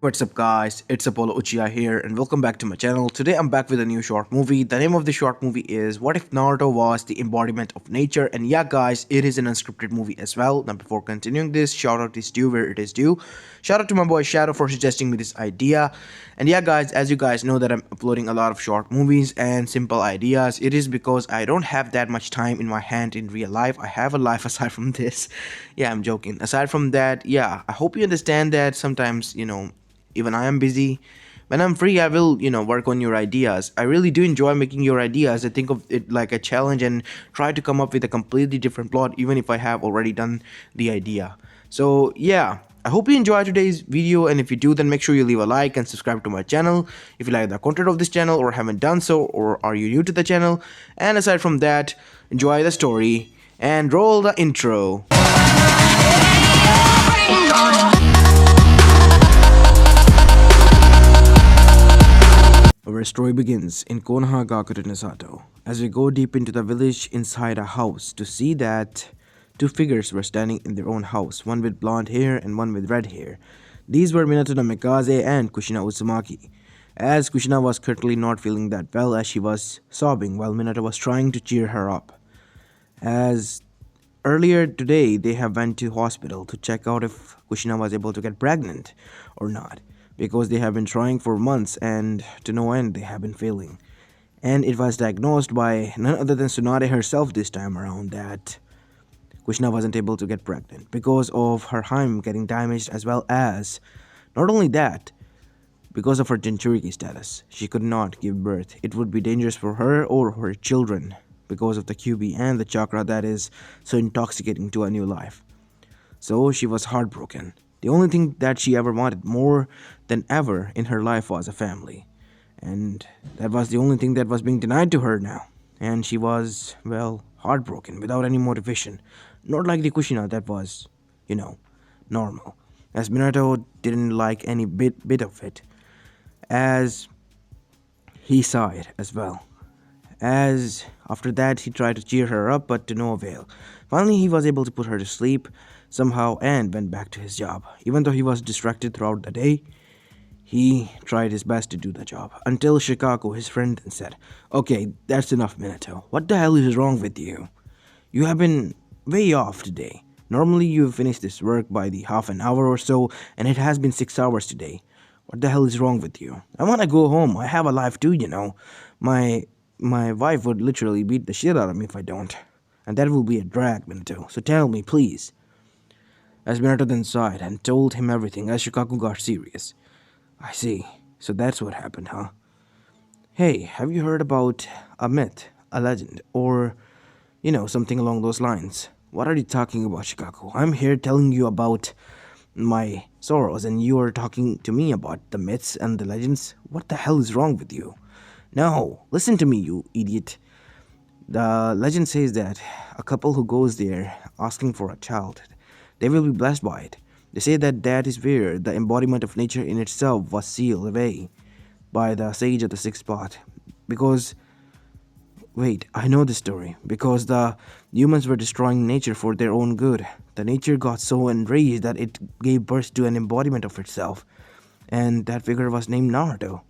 What's up guys, it's Apollo Uchiha here and welcome back to my channel. Today I'm back with a new short movie. The name of the short movie is What If Naruto Was the Embodiment of Nature? And yeah guys, it is an unscripted movie as well. Now before continuing this, shout out is due where it is due. Shout out to my boy Shadow for suggesting me this idea. And yeah guys, as you guys know that I'm uploading a lot of short movies and simple ideas. It is because I don't have that much time in my hand in real life. I have a life aside from this. Yeah, I'm joking. Aside from that, yeah, I hope you understand that sometimes, even I am busy. When I'm free, I will, work on your ideas. I really do enjoy making your ideas. I think of it like a challenge and try to come up with a completely different plot, even if I have already done the idea. So, yeah. I hope you enjoy today's video, and if you do, then make sure you leave a like and subscribe to my channel if you like the content of this channel or haven't done so, or are you new to the channel. And aside from that, enjoy the story and roll the intro. Our story begins in Konoha Gakuto as we go deep into the village inside a house to see that two figures were standing in their own house, one with blonde hair and one with red hair. These were Minato Namikaze and Kushina Uzumaki. As Kushina was currently not feeling that well as she was sobbing while Minato was trying to cheer her up. As earlier today they have went to hospital to check out if Kushina was able to get pregnant or not, because they have been trying for months and to no end they have been failing. And it was diagnosed by none other than Tsunade herself this time around that Kushina wasn't able to get pregnant because of her hymen getting damaged, as well as, not only that, because of her Jinchuriki status. She could not give birth. It would be dangerous for her or her children because of the QB and the chakra that is so intoxicating to a new life. So she was heartbroken. The only thing that she ever wanted more than ever in her life was a family. And that was the only thing that was being denied to her now. And she was, well, heartbroken without any motivation. Not like the Kushina that was, normal. As Minato didn't like any bit of it. As he saw it as well. As after that he tried to cheer her up, but to no avail. Finally he was able to put her to sleep somehow and went back to his job. Even though he was distracted throughout the day, he tried his best to do the job. Until Shikaku, his friend, then said, "Okay, that's enough, Minato. What the hell is wrong with you? You have been way off today. Normally you finish this work by the half an hour or so, and it has been 6 hours today. What the hell is wrong with you? I want to go home. I have a life too, My wife would literally beat the shit out of me if I don't. And that will be a drag, Minato. So tell me, please." As Minato then sighed and told him everything, as Shikaku got serious. "I see. So that's what happened, huh? Hey, have you heard about a myth, a legend, or, something along those lines? What are you talking about, Shikaku? I'm here telling you about my sorrows, and you are talking to me about the myths and the legends? What the hell is wrong with you? No, listen to me, you idiot. The legend says that a couple who goes there asking for a child, they will be blessed by it. They say that that is where the embodiment of nature in itself was sealed away by the sage of the sixth spot. Because, wait, I know the story. Because the humans were destroying nature for their own good. The nature got so enraged that it gave birth to an embodiment of itself. And that figure was named Naruto.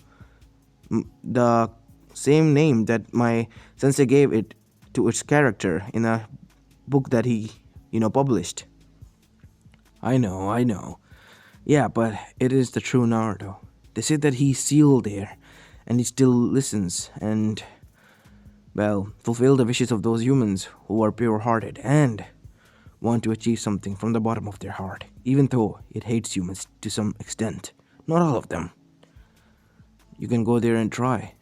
The same name that my sensei gave it to its character in a book that he, published. I know. Yeah, but it is the true Naruto. They say that he's sealed there, and he still listens and, fulfill the wishes of those humans who are pure-hearted and want to achieve something from the bottom of their heart, even though it hates humans to some extent. Not all of them. You can go there and try."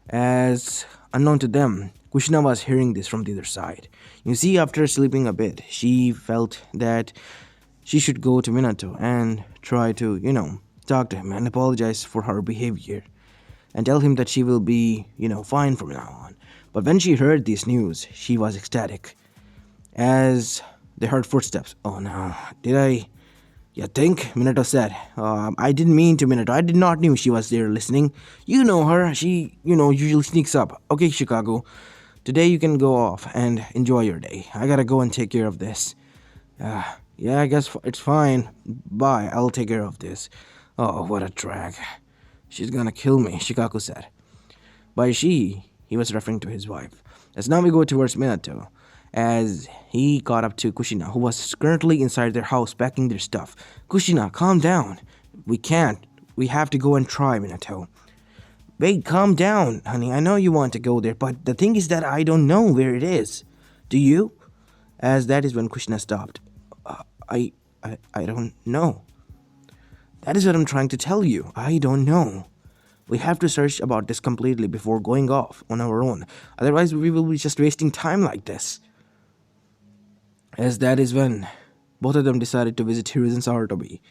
As unknown to them, Kushina was hearing this from the other side. You see, after sleeping a bit, she felt that she should go to Minato and try to, talk to him and apologize for her behavior and tell him that she will be, fine from now on. But when she heard this news, she was ecstatic. As they heard footsteps. "Oh no, did I? You think?" Minato said. "I didn't mean to, Minato. I did not know she was there listening. You know her. She, usually sneaks up. Okay, Chicago. Today you can go off and enjoy your day. I gotta go and take care of this." Yeah, I guess it's fine. Bye, I'll take care of this. Oh, what a drag. She's gonna kill me, Shikaku said. By she, he was referring to his wife. As now we go towards Minato, as he got up to Kushina, who was currently inside their house packing their stuff. Kushina, calm down. We can't. We have to go and try, Minato. Wait, calm down, honey. I know you want to go there, but the thing is that I don't know where it is. Do you? As that is when Kushina stopped. Uh, I, I don't know. That is what I'm trying to tell you. I don't know. We have to search about this completely before going off on our own. Otherwise, we will be just wasting time like this. As that is when both of them decided to visit Hiruzen Sarutobi,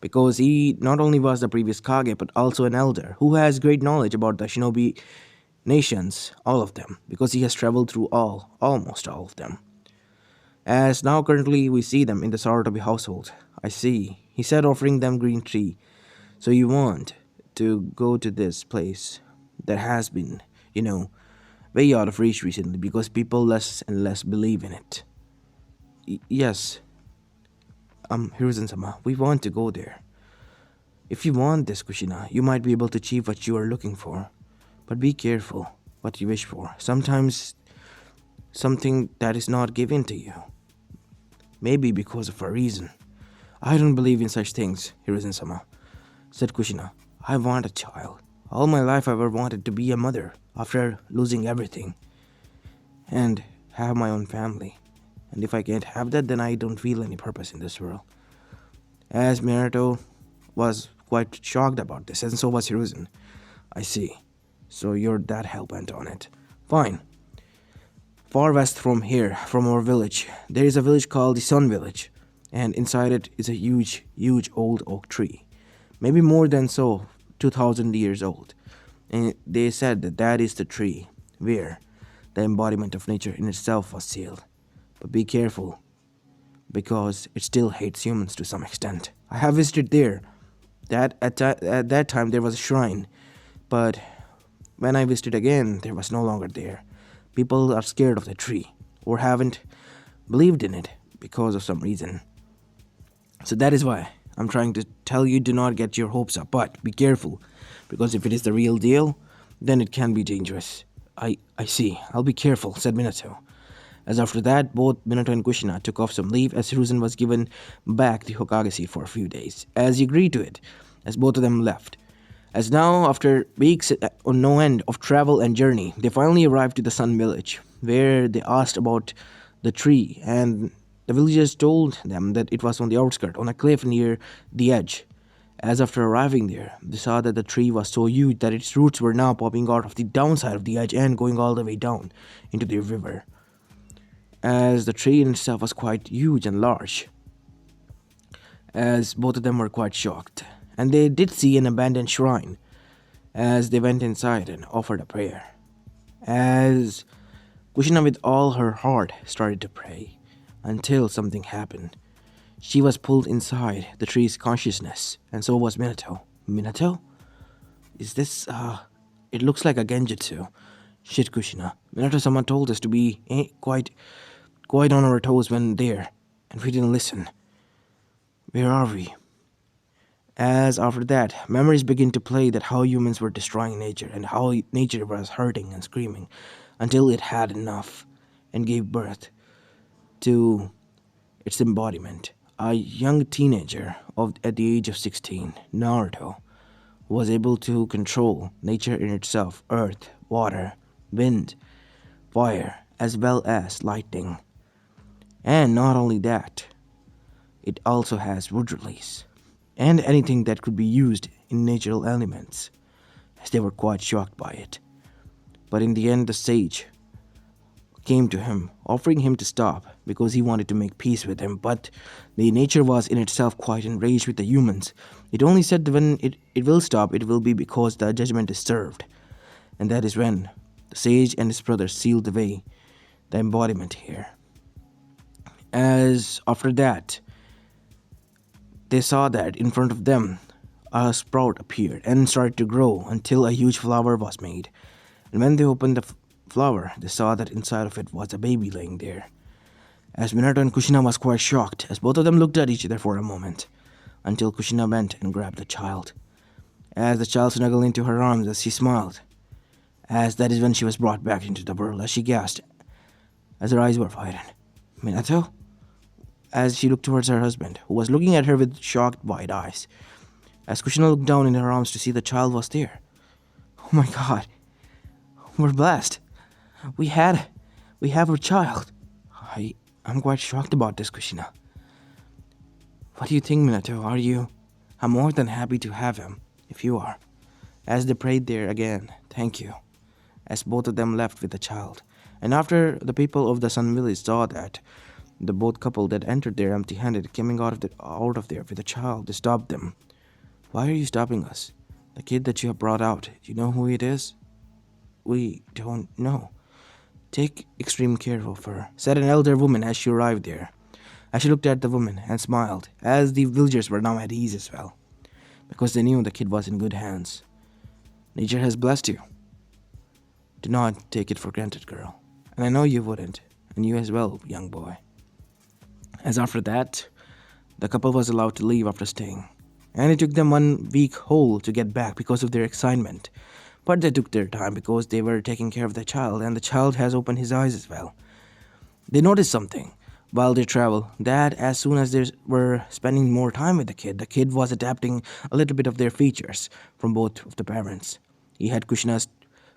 because he not only was the previous Kage but also an elder who has great knowledge about the shinobi nations, all of them, because he has traveled through almost all of them. As now currently we see them in the Sarutobi household. I see, he said, offering them green tea. So you want to go to this place that has been, way out of reach recently because people less and less believe in it. Yes, Hiruzen-sama, we want to go there. If you want this, Kushina, you might be able to achieve what you are looking for. But be careful what you wish for. Sometimes something that is not given to you. Maybe because of a reason. I don't believe in such things, Hiruzen-sama, said Kushina. I want a child. All my life I've ever wanted to be a mother after losing everything. And have my own family. And if I can't have that, then I don't feel any purpose in this world. As Minato was quite shocked about this, and so was Hiruzen. I see. So you're that hell-bent on it. Fine. Far west from here, from our village, there is a village called the Sun Village. And inside it is a huge, huge old oak tree. Maybe more than so, 2,000 years old. And they said that that is the tree where the embodiment of nature in itself was sealed. But be careful, because it still hates humans to some extent. I have visited there. At that time there was a shrine, but when I visited again, there was no longer there. People are scared of the tree, or haven't believed in it because of some reason. So that is why I'm trying to tell you, do not get your hopes up, but be careful, because if it is the real deal, then it can be dangerous. I see. I'll be careful, said Minato. As after that, both Minato and Kushina took off some leave as Hiruzen was given back the Hokage seat for a few days, as he agreed to it, as both of them left. As now, after weeks on no end of travel and journey, they finally arrived to the Sun Village, where they asked about the tree, and the villagers told them that it was on the outskirts, on a cliff near the edge. As after arriving there, they saw that the tree was so huge that its roots were now popping out of the downside of the edge and going all the way down into the river. As the tree in itself was quite huge and large, as both of them were quite shocked, and they did see an abandoned shrine, as they went inside and offered a prayer. As Kushina with all her heart started to pray, until something happened. She was pulled inside the tree's consciousness, and so was Minato. Minato? Is this, it looks like a genjutsu. Shit, Kushina. Minato-sama told us to be quite on our toes when there, and we didn't listen. Where are we? As after that, memories begin to play that how humans were destroying nature and how nature was hurting and screaming until it had enough and gave birth to its embodiment. A young teenager at the age of 16, Naruto, was able to control nature in itself, earth, water, wind, fire, as well as lightning. And not only that, it also has wood release, and anything that could be used in natural elements, as they were quite shocked by it. But in the end, the sage came to him, offering him to stop because he wanted to make peace with him, but the nature was in itself quite enraged with the humans. It only said that when it will stop, it will be because the judgment is served. And that is when the sage and his brother sealed away the embodiment here. As after that, they saw that in front of them a sprout appeared and started to grow until a huge flower was made. And when they opened the flower, they saw that inside of it was a baby laying there. As Minato and Kushina was quite shocked, as both of them looked at each other for a moment, until Kushina bent and grabbed the child. As the child snuggled into her arms as she smiled, as that is when she was brought back into the world, as she gasped, as her eyes were widened. Minato? As she looked towards her husband, who was looking at her with shocked, wide eyes. As Kushina looked down in her arms to see the child was there. Oh my god. We're blessed. We have our child. I'm quite shocked about this, Kushina. What do you think, Minato? Are you? I'm more than happy to have him, if you are. As they prayed there again, thank you. As both of them left with the child. And after the people of the Sun Village saw that, the both couple that entered there empty-handed coming out of there with a child, they stopped them. Why are you stopping us? The kid that you have brought out, do you know who it is? We don't know. Take extreme care of her, said an elder woman as she arrived there. As she looked at the woman and smiled, as the villagers were now at ease as well, because they knew the kid was in good hands. Nature has blessed you. Do not take it for granted, girl. And I know you wouldn't, and you as well, young boy. As after that, the couple was allowed to leave after staying, and it took them 1 week whole to get back because of their excitement. But they took their time because they were taking care of the child, and the child has opened his eyes as well. They noticed something while they traveled, that as soon as they were spending more time with the kid was adapting a little bit of their features from both of the parents. He had Kushina's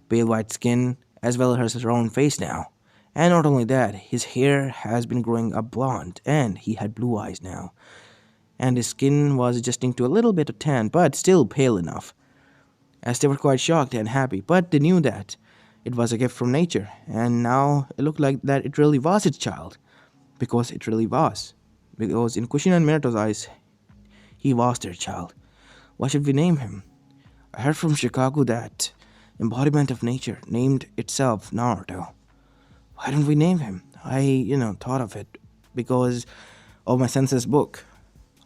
pale white skin as well as his round face now. And not only that, his hair has been growing up blonde, and he had blue eyes now. And his skin was adjusting to a little bit of tan, but still pale enough. As they were quite shocked and happy, but they knew that it was a gift from nature, and now it looked like that it really was its child. Because it really was. Because in Kushina and Minato's eyes, he was their child. What should we name him? I heard from Chicago that embodiment of nature named itself Naruto. Why don't we name him? I, thought of it because of my sensei's book.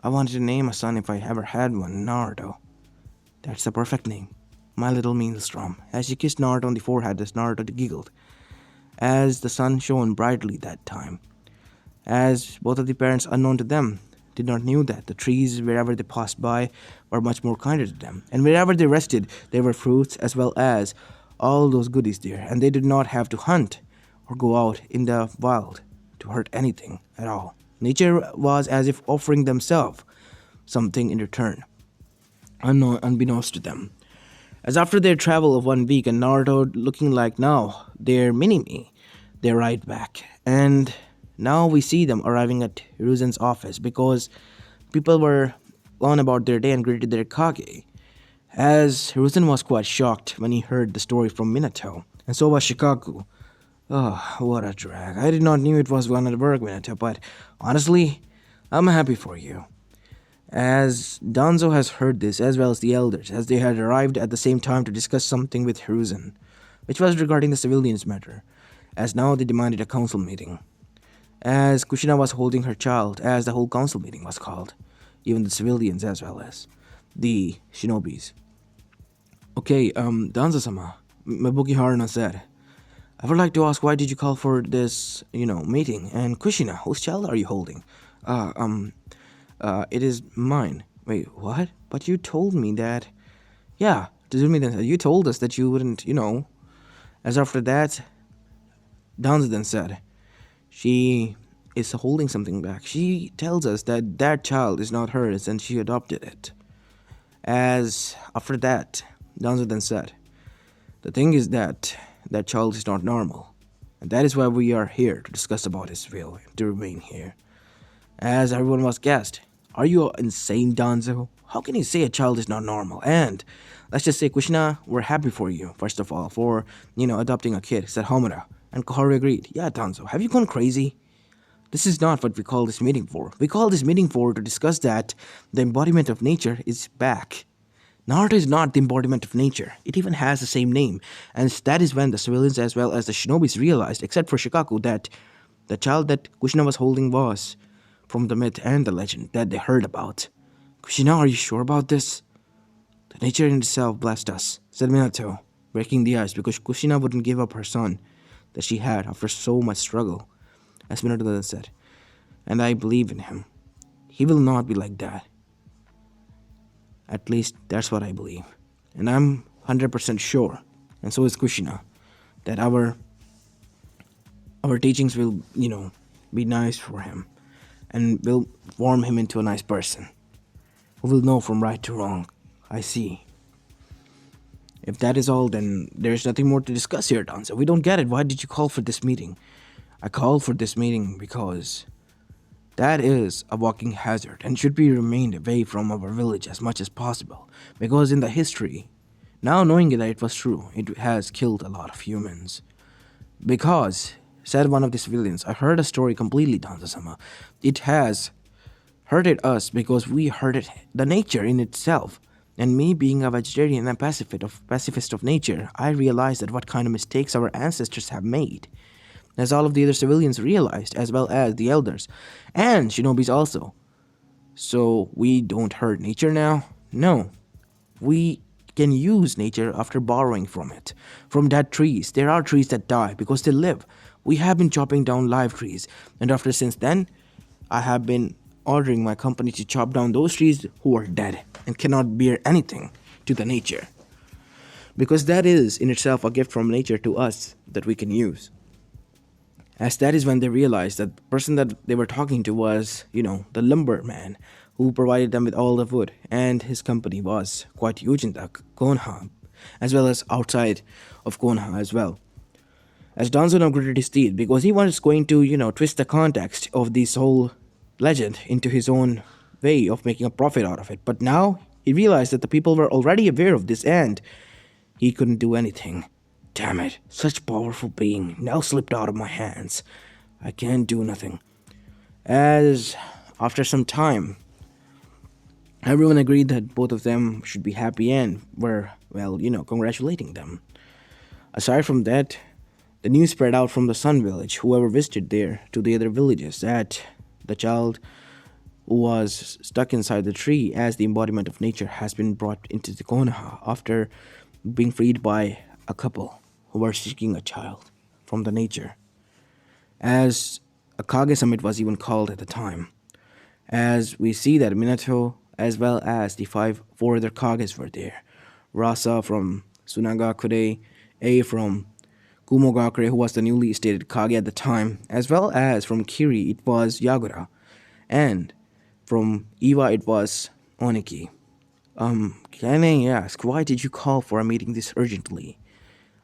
I wanted to name a son if I ever had one, Naruto. That's the perfect name. My little Maelstrom. As she kissed Naruto on the forehead, as Naruto giggled, as the sun shone brightly that time. As both of the parents, unknown to them, did not knew that the trees wherever they passed by were much more kinder to them, and wherever they rested there were fruits as well as all those goodies there, and they did not have to hunt or go out in the wild to hurt anything at all. Nature was as if offering themselves something in return, unbeknownst to them. As after their travel of 1 week and Naruto looking like now their mini-me, they arrived back, and now we see them arriving at Hiruzen's office because people were on about their day and greeted their Kage. As Hiruzen was quite shocked when he heard the story from Minato, and so was Shikaku. Oh, what a drag. I did not knew it was gonna work, Minato, but honestly, I'm happy for you. As Danzo has heard this, as well as the elders, as they had arrived at the same time to discuss something with Hiruzen, which was regarding the civilians matter, as now they demanded a council meeting. As Kushina was holding her child, as the whole council meeting was called, even the civilians as well as the shinobis. Okay, Danzo-sama, Mabuki Haruna said, I would like to ask, why did you call for this, meeting? And Kushina, whose child are you holding? It is mine. Wait, what? But you told me that... Yeah, you told us that you wouldn't, As after that, Danzo then said, she is holding something back. She tells us that that child is not hers and she adopted it. As after that, Danzo then said, the thing is that that child is not normal. And that is why we are here to discuss about his will to remain here. As everyone was gasped, are you insane, Danzo? How can you say a child is not normal? And let's just say, Kushina, we're happy for you, first of all, for, adopting a kid, said Homura. And Koharu agreed. Yeah, Danzo, have you gone crazy? This is not what we call this meeting for. We call this meeting for to discuss that the embodiment of nature is back. Naruto is not the embodiment of nature. It even has the same name. And that is when the civilians as well as the shinobis realized, except for Shikaku, that the child that Kushina was holding was from the myth and the legend that they heard about. Kushina, are you sure about this? The nature in itself blessed us, said Minato, breaking the ice because Kushina wouldn't give up her son that she had after so much struggle. As Minato then said, and I believe in him. He will not be like that. At least that's what I believe. And I'm 100% sure, and so is Kushina, that our teachings will, be nice for him and will form him into a nice person who will know from right to wrong. I see. If that is all, then there's nothing more to discuss here, Danza. We don't get it. Why did you call for this meeting? I called for this meeting because that is a walking hazard and should be remained away from our village as much as possible. Because in the history, now knowing that it was true, it has killed a lot of humans. Because, said one of the civilians, I heard a story completely, Danza-sama. It has hurted us because we hurted the nature in itself. And me being a vegetarian and pacifist of nature, I realized that what kind of mistakes our ancestors have made. As all of the other civilians realized, as well as the elders, and shinobis also. So we don't hurt nature now? No. We can use nature after borrowing from it. From dead trees, there are trees that die because they live. We have been chopping down live trees, and after since then, I have been ordering my company to chop down those trees who are dead and cannot bear anything to the nature. Because that is in itself a gift from nature to us that we can use. As that is when they realized that the person that they were talking to was, the lumberman who provided them with all the wood, and his company was quite huge in the Konoha, as well as outside of Konoha as well. As Danzo now gritted his teeth because he was going to, twist the context of this whole legend into his own way of making a profit out of it. But now he realized that the people were already aware of this and he couldn't do anything. Damn it, such powerful being now slipped out of my hands. I can't do nothing. As after some time, everyone agreed that both of them should be happy and were, congratulating them. Aside from that, the news spread out from the Sun Village, whoever visited there, to the other villages, that the child who was stuck inside the tree as the embodiment of nature has been brought into the Konoha after being freed by a couple who were seeking a child from the nature. As a Kage summit was even called at the time. As we see that Minato as well as the four other Kages were there. Rasa from Sunagakure, A from Kumogakure, who was the newly stated Kage at the time, as well as from Kiri it was Yagura, and from Iwa it was Oniki. Can I ask, why did you call for a meeting this urgently?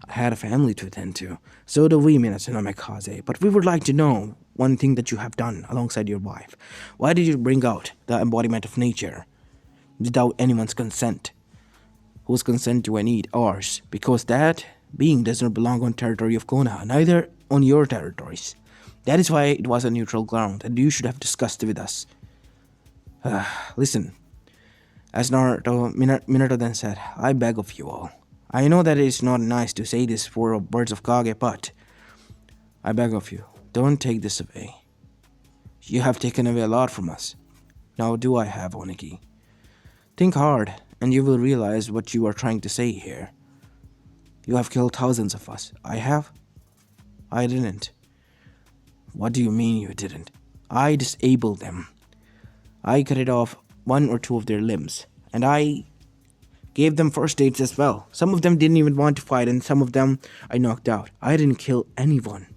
I had a family to attend to. So do we, Minato Namikaze, but we would like to know one thing that you have done alongside your wife. Why did you bring out the embodiment of nature without anyone's consent? Whose consent do I need? Ours, because that being does not belong on territory of Konoha, neither on your territories. That is why it was a neutral ground, and you should have discussed it with us. Listen, as Minato then said, I beg of you all. I know that it is not nice to say this for words of Kage, but I beg of you, don't take this away. You have taken away a lot from us. Now do I have, Oniki? Think hard, and you will realize what you are trying to say here. You have killed thousands of us. I have? I didn't. What do you mean you didn't? I disabled them. I cut off one or two of their limbs, and I gave them first aids as well. Some of them didn't even want to fight, and some of them I knocked out. I didn't kill anyone.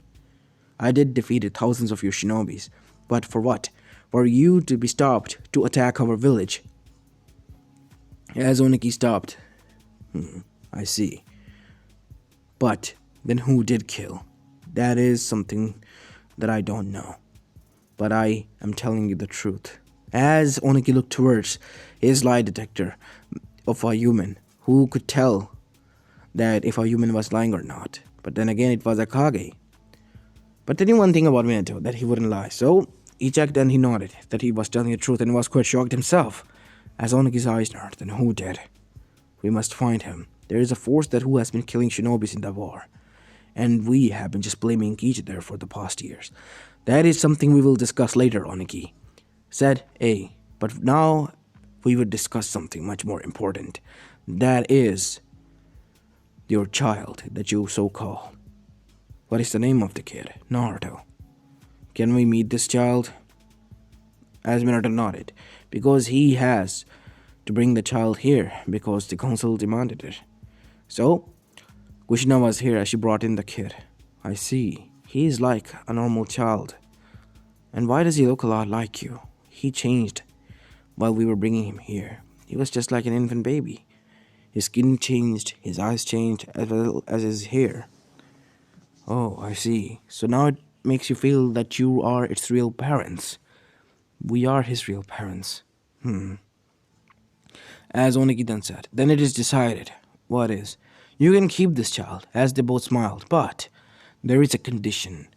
I did defeat thousands of your shinobis. But for what? For you to be stopped to attack our village. As Oniki stopped. I see. But then who did kill? That is something that I don't know. But I am telling you the truth. As Oniki looked towards his lie detector of a human, who could tell that if a human was lying or not. But then again, it was a Kage. But they knew one thing about Minato, that he wouldn't lie. So he checked and he nodded that he was telling the truth and was quite shocked himself. As Oniki's eyes narrowed, then who did? We must find him. There is a force that who has been killing shinobis in the war. And we have been just blaming each other for the past years. That is something we will discuss later, Oniki. Said A. But now we will discuss something much more important. That is your child that you so call. What is the name of the kid? Naruto. Can we meet this child? As Minato nodded, because he has to bring the child here because the council demanded it. So, Kushina was here as she brought in the kid. I see. He is like a normal child. And why does he look a lot like you? He changed while we were bringing him here. He was just like an infant baby. His skin changed, his eyes changed, as well as his hair. Oh, I see. So now it makes you feel that you are its real parents. We are his real parents. As Oniki then said, then it is decided. What is? You can keep this child, as they both smiled, but there is a condition.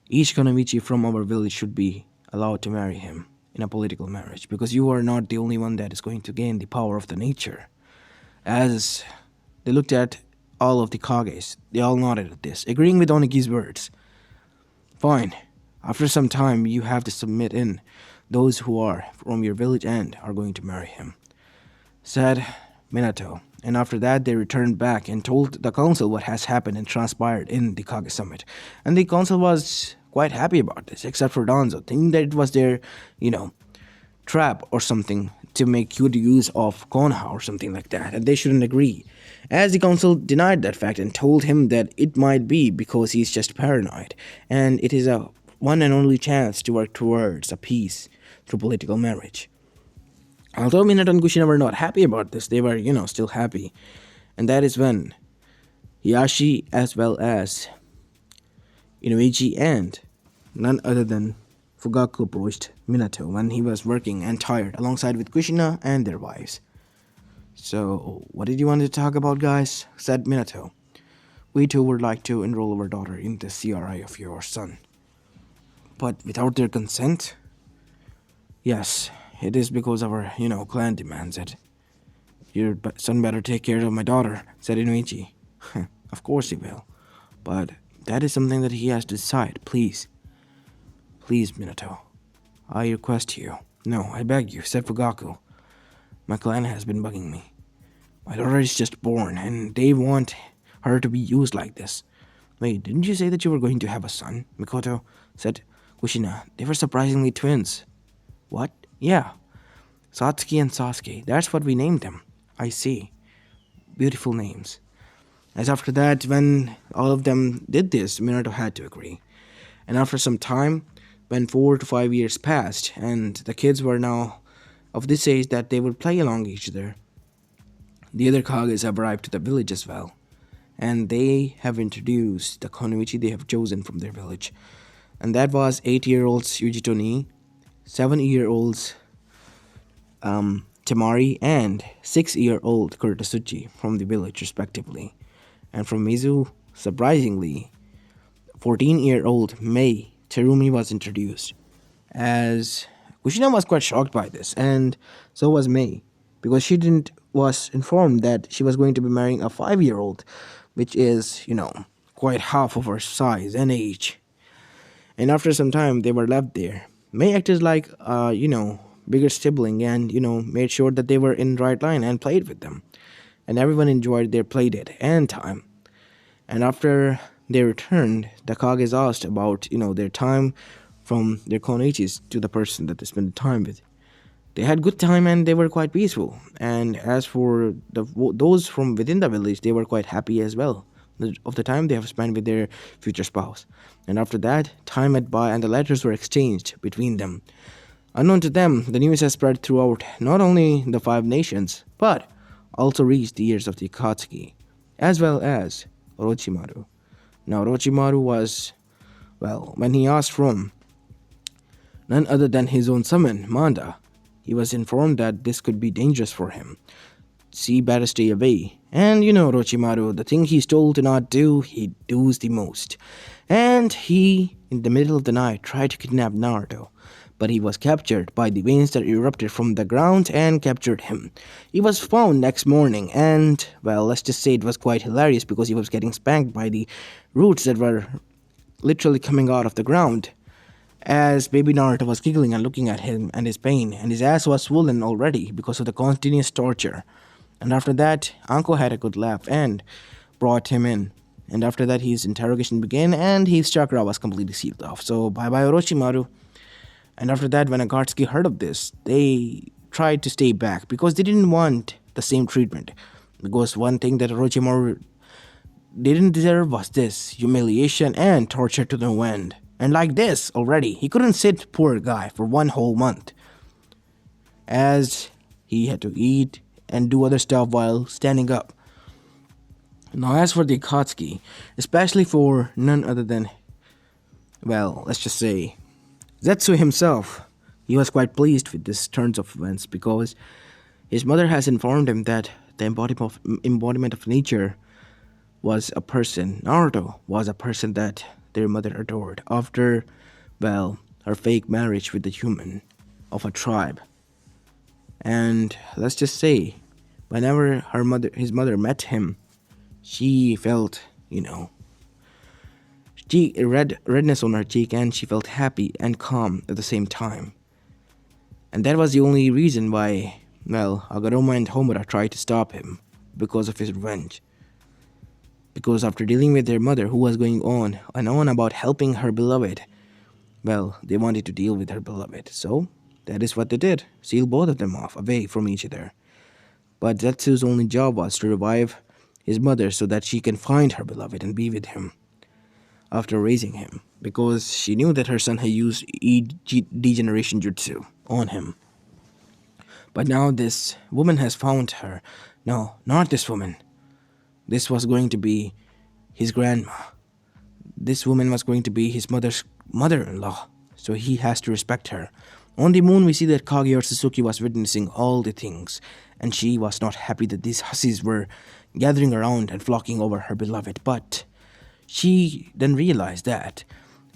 Each Konomichi from our village should be allowed to marry him in a political marriage, because you are not the only one that is going to gain the power of the nature. As they looked at all of the Kages, they all nodded at this, agreeing with Oniki's words. Fine. After some time, you have to submit in those who are from your village and are going to marry him, said Minato. And after that, they returned back and told the council what has happened and transpired in the Kage summit. And the council was quite happy about this, except for Danzo, thinking that it was their, trap or something to make good use of Konoha or something like that, and they shouldn't agree. As the council denied that fact and told him that it might be because he's just paranoid, and it is a one and only chance to work towards a peace through political marriage. Although Minato and Kushina were not happy about this, they were, still happy. And that is when Hiyashi, as well as Inuichi and none other than Fugaku approached Minato when he was working and tired alongside with Kushina and their wives. So, what did you want to talk about, guys? Said Minato. We too would like to enroll our daughter in the CRI of your son. But without their consent? Yes, it is because our, clan demands it. Your son better take care of my daughter, said Inuichi. Of course he will. But that is something that he has to decide, please. Please, Minato. I request you. No, I beg you, said Fugaku. My clan has been bugging me. My daughter is just born, and they want her to be used like this. Wait, didn't you say that you were going to have a son? Mikoto said. Kushina, they were surprisingly twins. What? Yeah. Satsuki and Sasuke, that's what we named them. I see. Beautiful names. As after that, when all of them did this, Minato had to agree. And after some time, when 4 to 5 years passed, and the kids were now of this age that they would play along each other, the other Kages have arrived to the village as well. And they have introduced the Konomichi they have chosen from their village. And that was 8-year-old Yujito Ni, 7-year-olds Temari, and 6-year-old Kurotasuchi from the village respectively. And from Mizu, surprisingly, 14-year-old Mei Terumi was introduced. As Kushina was quite shocked by this, and so was Mei, because she was informed that she was going to be marrying a 5-year-old, which is, quite half of her size and age. And after some time, they were left there. Mei acted like, bigger sibling and, made sure that they were in right line and played with them. And everyone enjoyed their playdate and time. And after they returned, the Kages asked about, their time from their Konoichis to the person that they spent time with. They had good time and they were quite peaceful. And as for those from within the village, they were quite happy as well of the time they have spent with their future spouse. And after that, time went by and the letters were exchanged between them. Unknown to them, the news has spread throughout not only the 5 nations, but also reached the ears of the Akatsuki, as well as Orochimaru. Now Orochimaru was, when he asked from none other than his own summon, Manda, he was informed that this could be dangerous for him. See, better stay away. And Orochimaru, the thing he's told to not do, he does the most. And he, in the middle of the night, tried to kidnap Naruto. But he was captured by the veins that erupted from the ground and captured him. He was found next morning and, let's just say it was quite hilarious because he was getting spanked by the roots that were literally coming out of the ground. As baby Naruto was giggling and looking at him and his pain, and his ass was swollen already because of the continuous torture. And after that, Anko had a good laugh and brought him in. And after that, his interrogation began and his chakra was completely sealed off. So bye-bye Orochimaru. And after that, when Akatsuki heard of this, they tried to stay back because they didn't want the same treatment. Because one thing that Orochimaru didn't deserve was this humiliation and torture to no end. And like this already, he couldn't sit, poor guy, for one whole month, as he had to eat and do other stuff while standing up. Now, as for the Akatsuki, especially for none other than, well, let's just say, Zetsu himself, he was quite pleased with this turns of events because his mother has informed him that the embodiment of nature was a person. Naruto was a person that their mother adored after, well, her fake marriage with the human of a tribe. And let's just say, whenever his mother met him, she felt, redness on her cheek, and she felt happy and calm at the same time. And that was the only reason why, well, Agaroma and Homura tried to stop him, because of his revenge. Because after dealing with their mother, who was going on and on about helping her beloved, well, they wanted to deal with her beloved. So, that is what they did. Seal both of them off, away from each other. But Zetsu's only job was to revive his mother so that she can find her beloved and be with him after raising him, because she knew that her son had used degeneration jutsu on him. But now this woman has found her. No, not this woman. This was going to be his grandma. This woman was going to be his mother's mother-in-law, so he has to respect her. On the moon, we see that Kage or Suzuki was witnessing all the things, and she was not happy that these hussies were gathering around and flocking over her beloved. But she then realized that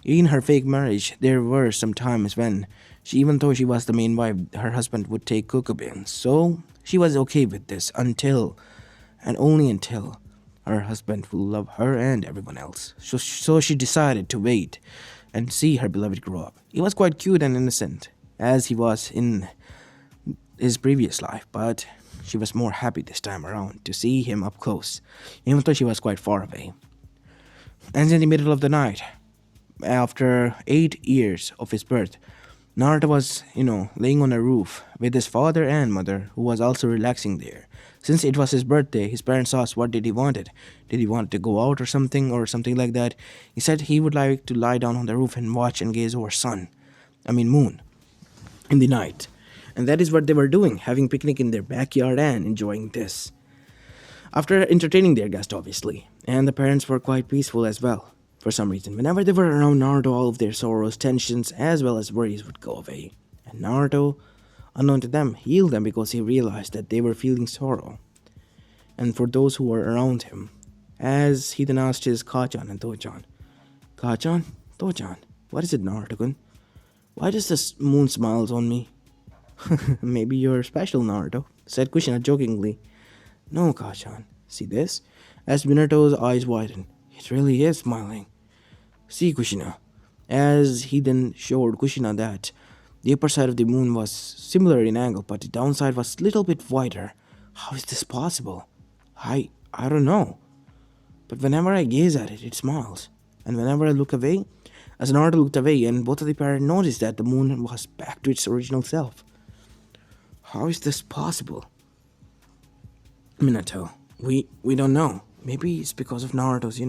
in her fake marriage, there were some times when even though she was the main wife, her husband would take cocoa beans. So she was okay with this until, and only until, her husband will love her and everyone else. So she decided to wait and see her beloved grow up. He was quite cute and innocent, as he was in his previous life, but she was more happy this time around to see him up close, even though she was quite far away. And in the middle of the night, after 8 years of his birth, Naruto was, laying on a roof with his father and mother, who was also relaxing there. Since it was his birthday, his parents asked what did he wanted. Did he want to go out or something like that? He said he would like to lie down on the roof and watch and gaze over moon, in the night. And that is what they were doing, having picnic in their backyard and enjoying this. After entertaining their guest, obviously. And the parents were quite peaceful as well. For some reason, whenever they were around Naruto, all of their sorrows, tensions, as well as worries would go away. And Naruto, unknown to them, healed them because he realized that they were feeling sorrow. And for those who were around him, as he then asked his Kachan and Tochan, Kachan, Tochan, what is it, Naruto-kun? Why does this moon smiles on me? Maybe you're special, Naruto, said Kushina jokingly. No, Kachan, see this? As Minato's eyes widened, it really is smiling. See, Kushina. As he then showed Kushina that the upper side of the moon was similar in angle, but the downside was a little bit wider. How is this possible? I don't know. But whenever I gaze at it, it smiles. And whenever I look away, as Naruto looked away, and both of the parents noticed that the moon was back to its original self. How is this possible? Minato, we don't know. Maybe it's because of Naruto's,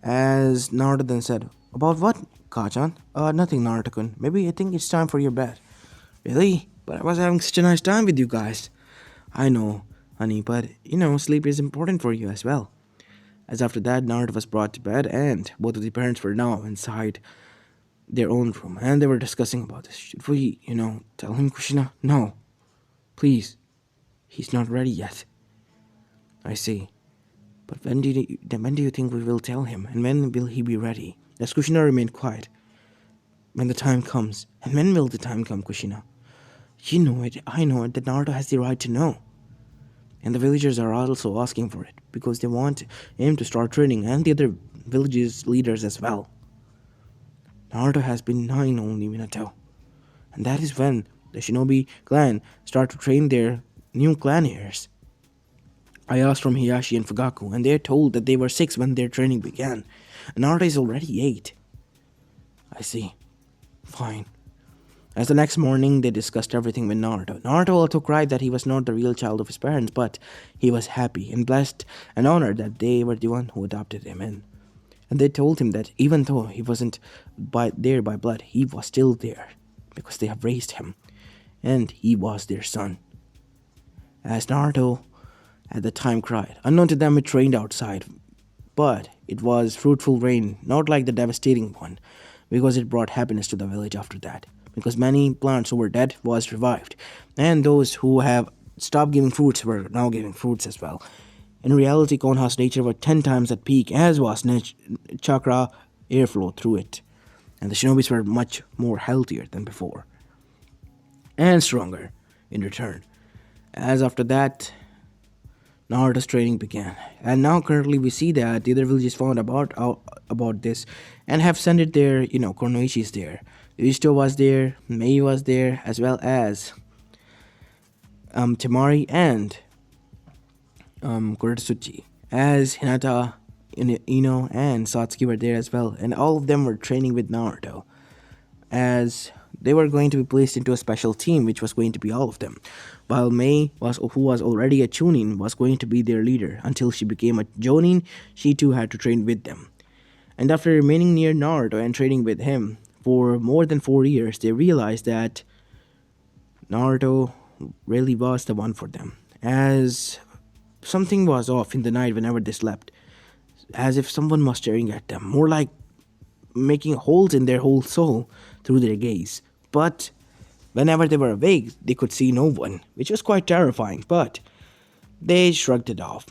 As Naruto then said, about what, Kachan? Nothing, Naruto-kun. Maybe I think it's time for your bed. Really? But I was having such a nice time with you guys. I know, honey, but, sleep is important for you as well. As after that, Naruto was brought to bed, and both of the parents were now inside their own room, and they were discussing about this. Should we, tell him, Kushina? No. Please. He's not ready yet. I see. But when do you think we will tell him? And when will he be ready? As Kushina remained quiet. When the time comes. And when will the time come, Kushina? You know it, I know it, that Naruto has the right to know. And the villagers are also asking for it, because they want him to start training, and the other villages' leaders as well. Naruto has been 9 only, Minato. And that is when the shinobi clan start to train their new clan heirs. I asked from Hiyashi and Fugaku, and they are told that they were 6 when their training began. And Naruto is already 8. I see. Fine. As the next morning, they discussed everything with Naruto. Naruto also cried that he was not the real child of his parents, but he was happy and blessed and honored that they were the one who adopted him in. And they told him that even though he wasn't there by blood, he was still there because they have raised him, and he was their son. As Naruto at the time cried, unknown to them, it rained outside, but it was fruitful rain, not like the devastating one, because it brought happiness to the village after that. Because many plants who were dead was revived, and those who have stopped giving fruits were now giving fruits as well. In reality, Konoha's nature was 10 times at peak, as was chakra airflow through it, and the shinobis were much more healthier than before, and stronger in return. As after that, Naruto's training began, and now currently we see that the other villages found about this and have sent it there. Kunoichi's there, Yusto was there, Mei was there, as well as Temari and Kuretsuchi, as Hinata, Ino, and Satsuki were there as well, and all of them were training with Naruto, as they were going to be placed into a special team, which was going to be all of them, while Mei, who was already a Chunin, was going to be their leader until she became a Jonin. She too had to train with them, and after remaining near Naruto and training with him for more than 4 years, they realized that Naruto really was the one for them, as something was off in the night whenever they slept, as if someone was staring at them, more like making holes in their whole soul through their gaze. But whenever they were awake, they could see no one, which was quite terrifying, but they shrugged it off.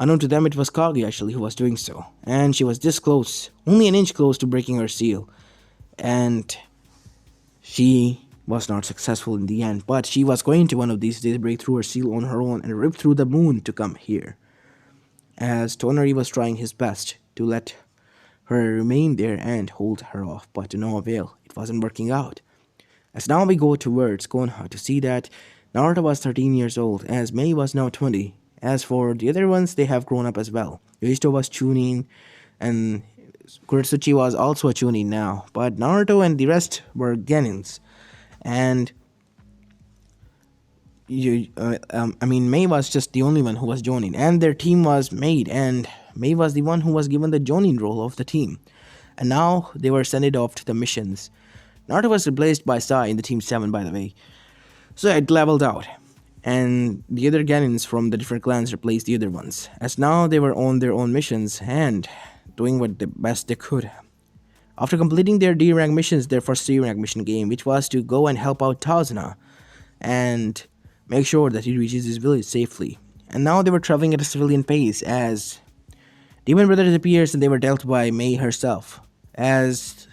Unknown to them, it was Kage actually who was doing so, and she was this close, only an inch close to breaking her seal, and she was not successful in the end, but she was going to one of these days break through her seal on her own and rip through the moon to come here, as Tonari was trying his best to let her remain there and hold her off, but to no avail. It wasn't working out. As now we go towards Konoha to see that Naruto was 13 years old, as Mei was now 20. As for the other ones, they have grown up as well. Yuichito was Chunin, and Kuretsuchi was also a Chunin now, but Naruto and the rest were Genins. And Mei was just the only one who was Jonin, and their team was made, and Mei was the one who was given the Jonin role of the team. And now they were sent off to the missions. Naruto was replaced by Sai in the Team 7, by the way. So it leveled out, and the other Genins from the different clans replaced the other ones, as now they were on their own missions and doing what the best they could. After completing their D-rank missions, their first D-rank mission game, which was to go and help out Tazuna and make sure that he reaches his village safely. And now they were traveling at a civilian pace, as Demon Brother appears and they were dealt by Mei herself, as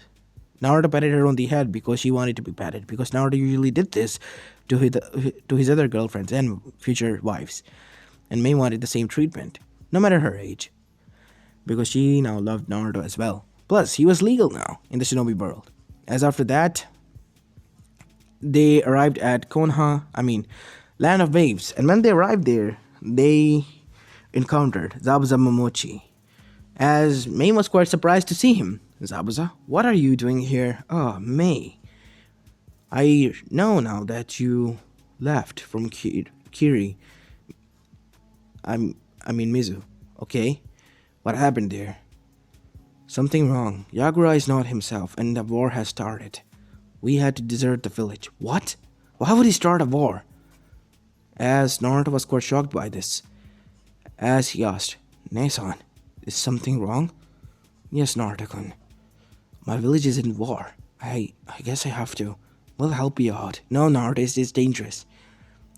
Naruto patted her on the head because she wanted to be patted, because Naruto usually did this to his other girlfriends and future wives, and Mei wanted the same treatment, no matter her age, because she now loved Naruto as well. Plus, he was legal now in the shinobi world. As after that, they arrived at Konoha, Land of Waves, and when they arrived there, they encountered Zabuza Momochi, as Mei was quite surprised to see him. Zabuza, what are you doing here? Oh, Mei. I know now that you left from Kiri. Mizu. Okay, what happened there? Something wrong. Yagura is not himself, and the war has started. We had to desert the village. What? Why would he start a war? As Naruto was quite shocked by this, as he asked, Nesan, is something wrong? Yes, Naruto-kun. My village is in war. I guess I have to. We'll help you out. No, Naruto, it's dangerous.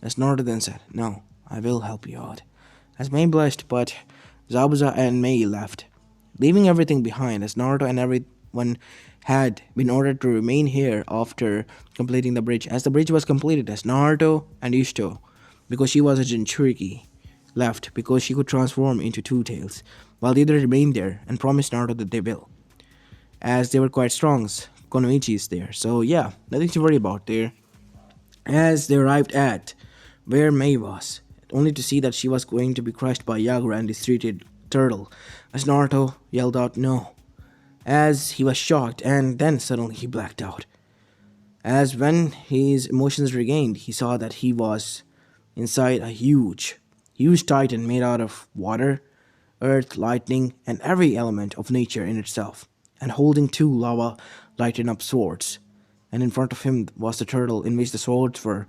As Naruto then said, no, I will help you out. As Mei blushed, but Zabuza and Mei left, leaving everything behind, as Naruto and everyone had been ordered to remain here after completing the bridge. As the bridge was completed, as Naruto and Yushito, because she was a Jinchuriki, left because she could transform into two tails, while the other remained there and promised Naruto that they will, as they were quite strong. Konoichi is there, so yeah, nothing to worry about there. As they arrived at where Mei was, only to see that she was going to be crushed by Yagura and his three-tailed turtle, as Naruto yelled out no, as he was shocked, and then suddenly he blacked out. As when his emotions regained, he saw that he was inside a huge titan made out of water, earth, lightning, and every element of nature in itself, and holding two lava lighten up swords. And in front of him was the turtle in which the swords were,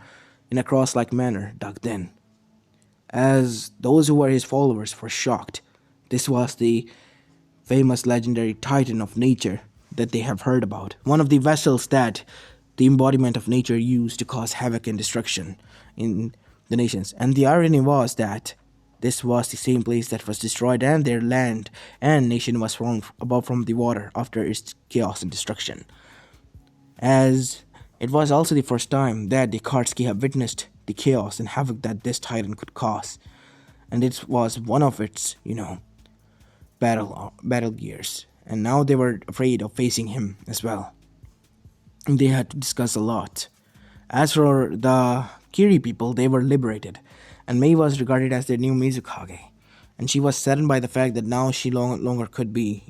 in a cross like manner, dug in. As those who were his followers were shocked, this was the famous legendary titan of nature that they have heard about, one of the vessels that the embodiment of nature used to cause havoc and destruction in the nations. And the irony was that this was the same place that was destroyed, and their land and nation was formed above from the water after its chaos and destruction. As it was also the first time that the Akatsuki have witnessed the chaos and havoc that this titan could cause, and it was one of its, battle gears. And now they were afraid of facing him as well. And they had to discuss a lot. As for the Kiri people, they were liberated, and Mei was regarded as their new Mizukage. And she was saddened by the fact that now she longer could be,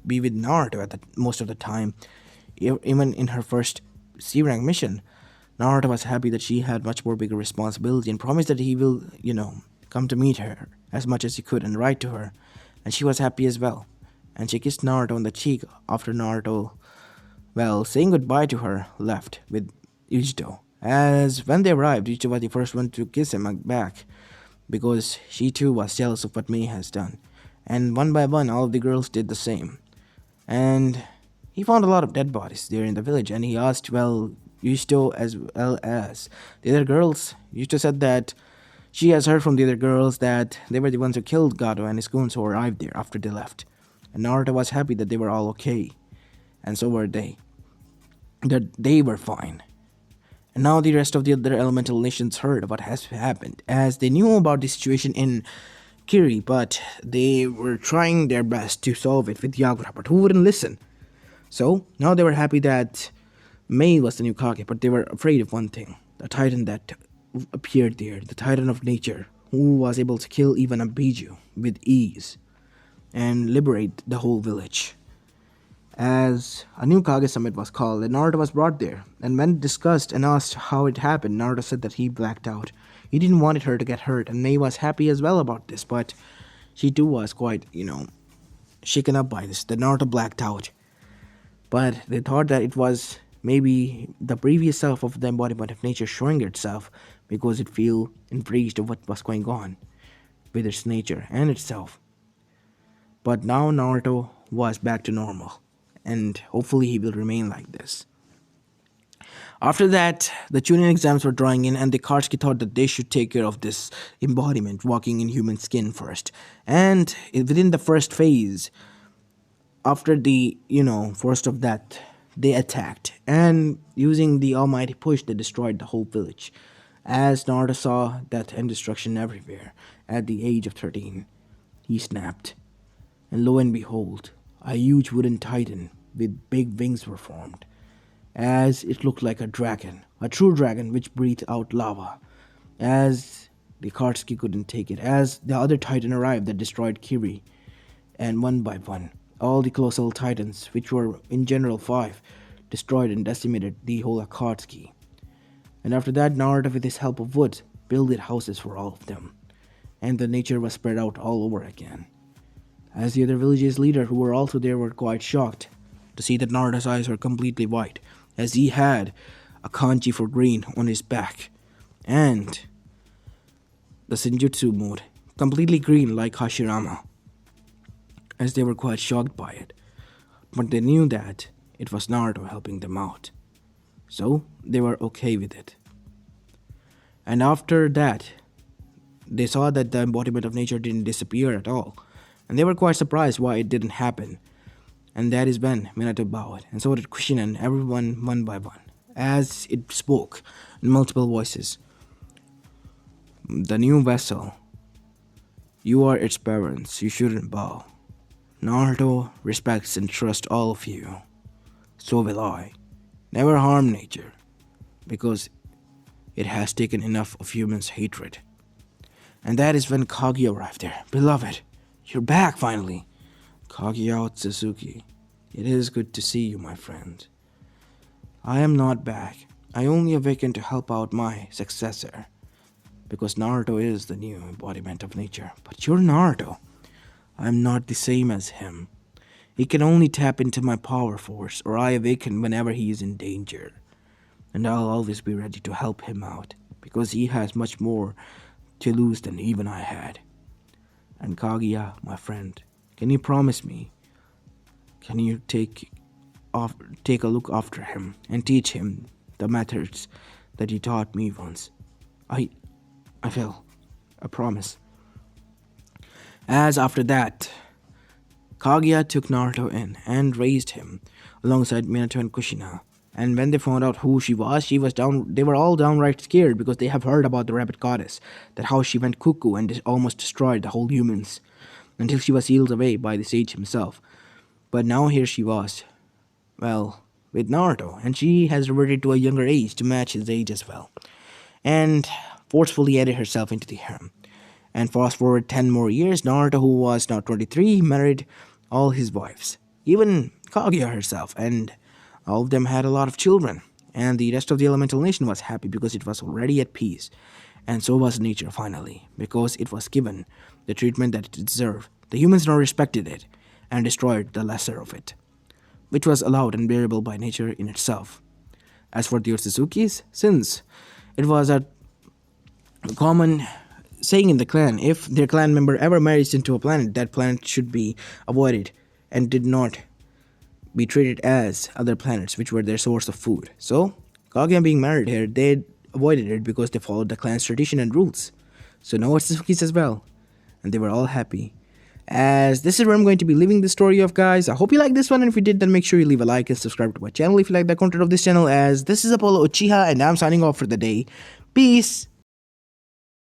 be with Naruto at the most of the time. Even in her first C rank mission, Naruto was happy that she had much more bigger responsibility and promised that he will, come to meet her as much as he could and write to her. And she was happy as well. And she kissed Naruto on the cheek after Naruto, saying goodbye to her, left with Ichigo. As when they arrived, Ichigo was the first one to kiss him back, because she too was jealous of what Mei has done. And one by one, all of the girls did the same. And he found a lot of dead bodies there in the village, and he asked, Yusto as well as the other girls. Yusto said that she has heard from the other girls that they were the ones who killed Gado and his goons who arrived there after they left. And Naruto was happy that they were all okay, and so were they. That they were fine. And now the rest of the other elemental nations heard what has happened, as they knew about the situation in Kiri, but they were trying their best to solve it with Yagura, but who wouldn't listen? So now they were happy that Mei was the new Kage, but they were afraid of one thing: the titan that appeared there, the titan of nature, who was able to kill even a Biju with ease and liberate the whole village. As a new Kage summit was called, and Naruto was brought there, and when discussed and asked how it happened, Naruto said that he blacked out. He didn't want her to get hurt, and Mei was happy as well about this, but she too was quite, shaken up by this, that Naruto blacked out. But they thought that it was maybe the previous self of the embodiment of nature showing itself, because it felt enraged of what was going on with its nature and itself. But now Naruto was back to normal, and hopefully he will remain like this. After that, the Chunin exams were drawing in, and the Akatsuki thought that they should take care of this embodiment walking in human skin first. And within the first phase, after the, first of that, they attacked, and using the almighty push, they destroyed the whole village. As Naruto saw death and destruction everywhere, at the age of 13, he snapped. And lo and behold, a huge wooden titan with big wings were formed, as it looked like a dragon, a true dragon which breathed out lava. As the Akatsuki couldn't take it, as the other titan arrived that destroyed Kiri, and one by one, all the colossal titans, which were in general 5, destroyed and decimated the whole Akatsuki. And after that, Naruto, with his help of wood, built houses for all of them, and the nature was spread out all over again. As the other village's leader, who were also there, were quite shocked to see that Naruto's eyes were completely white, as he had a kanji for green on his back, and the Senjutsu mode, completely green like Hashirama, as they were quite shocked by it. But they knew that it was Naruto helping them out, so they were okay with it. And after that, they saw that the embodiment of nature didn't disappear at all, and they were quite surprised why it didn't happen. And that is when Minato bowed, and so did Kushin, and everyone one by one, as it spoke in multiple voices. The new vessel, you are its parents, you shouldn't bow. Naruto respects and trusts all of you. So will I. Never harm nature, because it has taken enough of humans' hatred. And that is when Kage arrived there. Beloved, you're back finally. Kage Suzuki, it is good to see you, my friend. I am not back. I only awakened to help out my successor. Because Naruto is the new embodiment of nature. But you're Naruto. I'm not the same as him. He can only tap into my power force, or I awaken whenever he is in danger. And I'll always be ready to help him out, because he has much more to lose than even I had. And Kaguya, my friend, can you promise me? Can you take a look after him and teach him the methods that he taught me once? I will. I promise. As after that, Kaguya took Naruto in and raised him alongside Minato and Kushina. And when they found out who she was they were all downright scared because they have heard about the rabbit goddess, that how she went cuckoo and almost destroyed the whole humans until she was sealed away by the sage himself. But now here she was, well, with Naruto, and she has reverted to a younger age to match his age as well, and forcefully added herself into the harem. And fast forward 10 more years, Naruto, who was now 23, married all his wives, even Kaguya herself, and all of them had a lot of children. And the rest of the elemental nation was happy because it was already at peace. And so was nature finally, because it was given the treatment that it deserved. The humans now respected it and destroyed the lesser of it, which was allowed and bearable by nature in itself. As for the Otsuzukis, since it was a common saying in the clan, if their clan member ever marries into a planet, that planet should be avoided and did not be treated as other planets, which were their source of food. So, Kaguya being married here, they avoided it because they followed the clan's tradition and rules. So no Otsuzukis as well. And they were all happy. As this is where I'm going to be leaving the story of, guys. I hope you liked this one, and if you did, then make sure you leave a like and subscribe to my channel if you like the content of this channel, as this is Apollo Uchiha, and I'm signing off for the day. Peace!